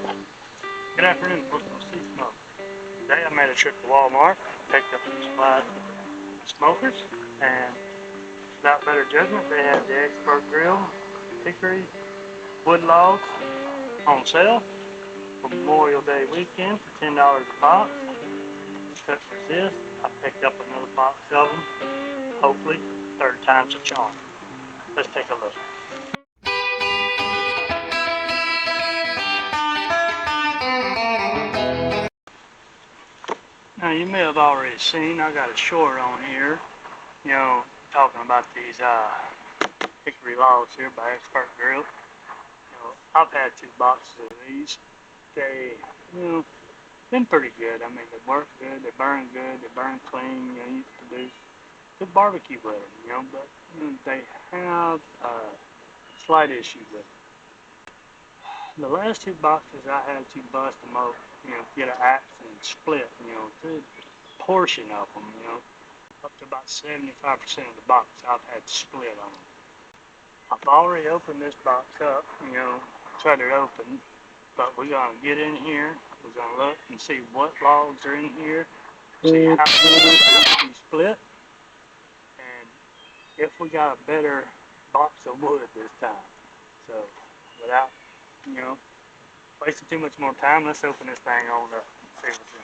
Good afternoon, folks. I'm Steve Smoke. Today I made a trip to Walmart, picked up some supplies for smokers, and without better judgment, they had the Expert Grill, Hickory wood logs on sale for Memorial Day weekend for $10 a box. Cut resist. I picked up another box of them. Hopefully, third time's a charm. Let's take a look. Now you may have already seen I got a short on here, talking about these hickory logs here by Expert Grill. I've had two boxes of these. They, been pretty good. I mean, they work good, they burn clean. You can produce good barbecue with them, but they have a slight issue with them. The last two boxes I had to bust them open, get an axe and split, a good portion of them, up to about 75% of the box I've had to split on them. I've already opened this box up, cut it open, but we're going to get in here, we're going to look and see what logs are in here, see how they split, and if we got a better box of wood this time. So, without, wasting too much more time, let's open this thing on up and see what's in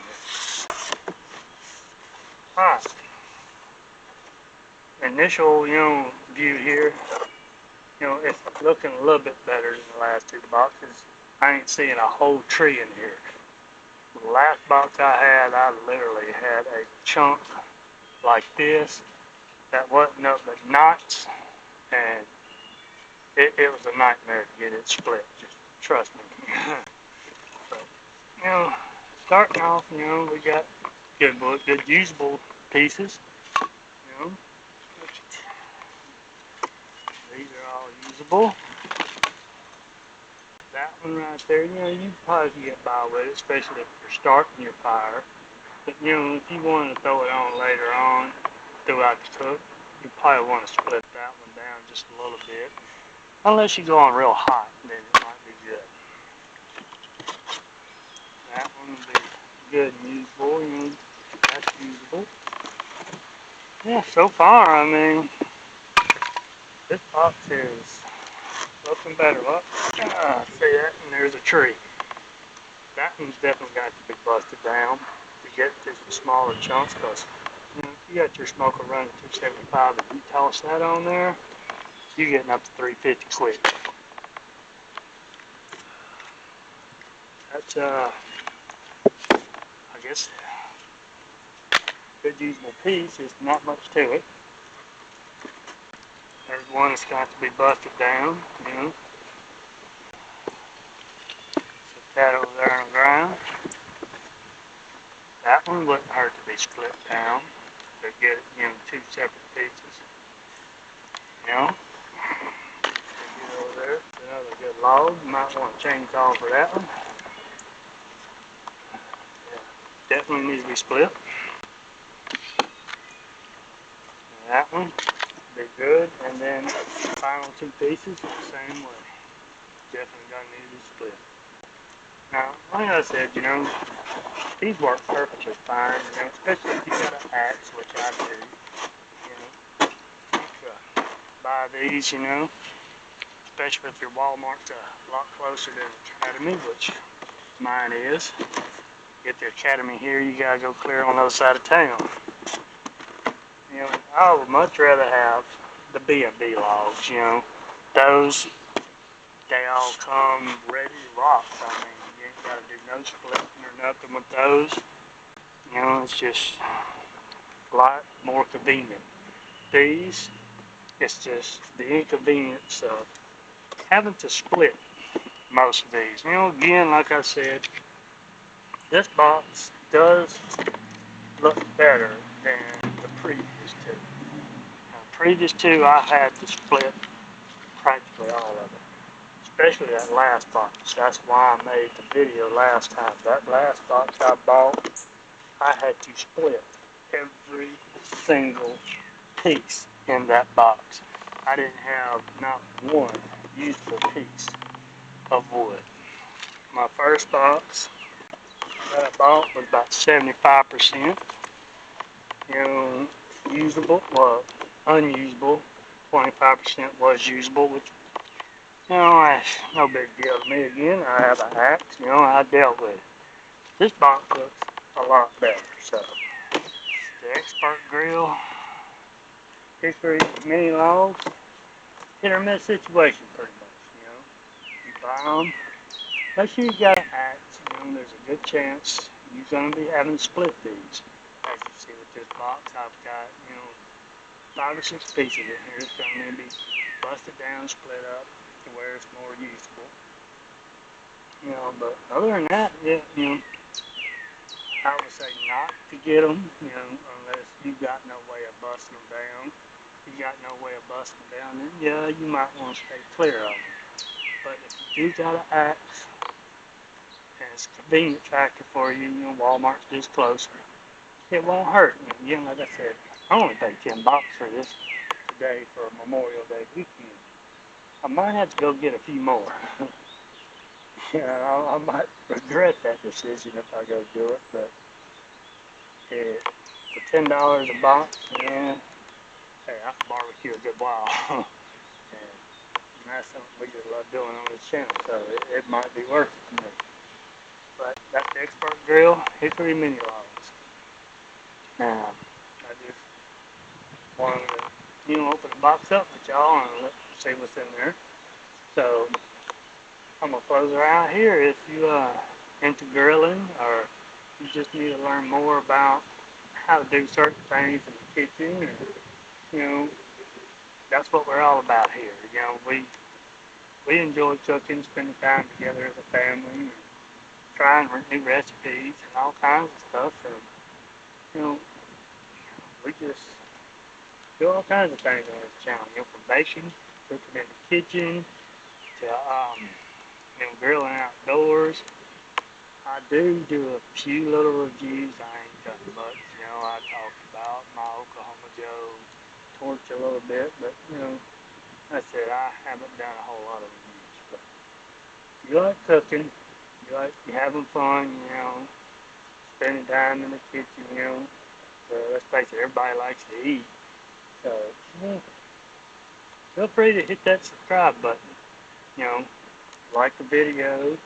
here. Alright. Initial, view here, it's looking a little bit better than the last two boxes. I ain't seeing a whole tree in here. The last box I literally had a chunk like this that wasn't up but knots, and it was a nightmare to get it split, just trust me. So, starting off, we got good usable pieces, these are all usable. That one right there, you probably can get by with it, especially if you're starting your fire. But, if you want to throw it on later on, throughout the cook, you probably want to split that one down just a little bit. Unless you go on real hot, then it might be good. That one will be good and usable, that's usable. Yeah, so far, I mean, this box is looking better. Look, see that? And there's a tree. That one's definitely got to be busted down to get to some smaller chunks, because if you got your smoker running 275 and you toss that on there, you're getting up to 350 quick. That's, I guess, good usable piece. There's not much to it. There's one that's got to be busted down, Set that over there on the ground. That one wouldn't hurt to be split down to get it, two separate pieces. Get over there. It's another good log. You might want to chainsaw for that one. Yeah, definitely needs to be split. And that one be good, and then the final two pieces the same way. Definitely gonna need to be split. Now, like I said, these work perfectly fine, especially if you got an axe, which I do. You buy these, especially if your Walmart's a lot closer to the Academy, which mine is. Get the Academy here, you gotta go clear on the other side of town. I would much rather have the B&B logs, those, they all come ready to rock. I mean, you ain't got to do no splitting or nothing with those. It's just a lot more convenient. These, it's just the inconvenience of having to split most of these. Again, like I said, this box does look better than the previous two. Previous two, I had to split practically all of it, especially that last box. That's why I made the video last time. That last box I bought, I had to split every single piece in that box. I didn't have not one usable piece of wood. my first box that I bought was about 75%. You know, usable, well, unusable. 25% was usable, which, you know, that's no big deal to me. Again, I have an axe, you know, I dealt with it. This box looks a lot better, so. The Expert Grill, Hickory mini logs, hit or miss situation pretty much, you know. You buy them, make sure you got an axe, you know, there's a good chance you're going to be having to split these. As you see with this box, I've got, you know, 5 or 6 pieces in here. It's going to be busted down, split up to where it's more usable. You know, but other than that, yeah, you know, I would say not to get them, you know, unless you got no way of busting them down. If you got no way of busting them down, then yeah, you might want to stay clear of them. But if you do got an axe, and it's a convenient factor for you, you know, Walmart's just closer, it won't hurt. And again, like I said, I only paid $10 for this today for Memorial Day weekend. I might have to go get a few more. Yeah, I might regret that decision if I go do it, but for $10 a box, yeah, hey, I can barbecue a good while. And that's something we just love doing on this channel, so it might be worth it to me. But that's the Expert Grill Hickory mini logs. Now, I just wanted to, you know, open the box up with y'all and see what's in there. So I'm gonna close her out here. If you into grilling, or you just need to learn more about how to do certain things in the kitchen, and you know, that's what we're all about here. You know, we enjoy cooking, spending time together as a family, and trying new recipes and all kinds of stuff. And you know, we just do all kinds of things on this channel. You know, from baking, cooking in the kitchen, to you know, grilling outdoors. I do a few little reviews. I ain't done much. You know, I talked about my Oklahoma Joe torch a little bit, but you know, like I said, I haven't done a whole lot of reviews. But if you like cooking, you having fun, you know, spending time in the kitchen, you know. So let's face it, everybody likes to eat. So yeah, feel free to hit that subscribe button. You know, like the video.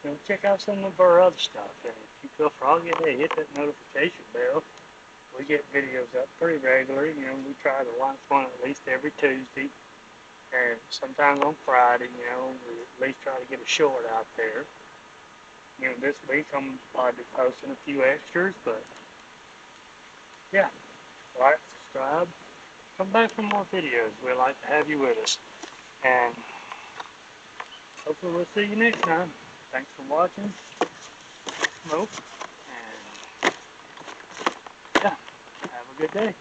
You know, check out some of our other stuff. And if you feel froggy, hey, hit that notification bell. We get videos up pretty regularly. You know, we try to launch one at least every Tuesday. And sometimes on Friday, you know, we at least try to get a short out there. You know, this week I'm probably posting a few extras, but yeah, like, subscribe, come back for more videos. We'd like to have you with us. And hopefully we'll see you next time. Thanks for watching. Smoke. And yeah, have a good day.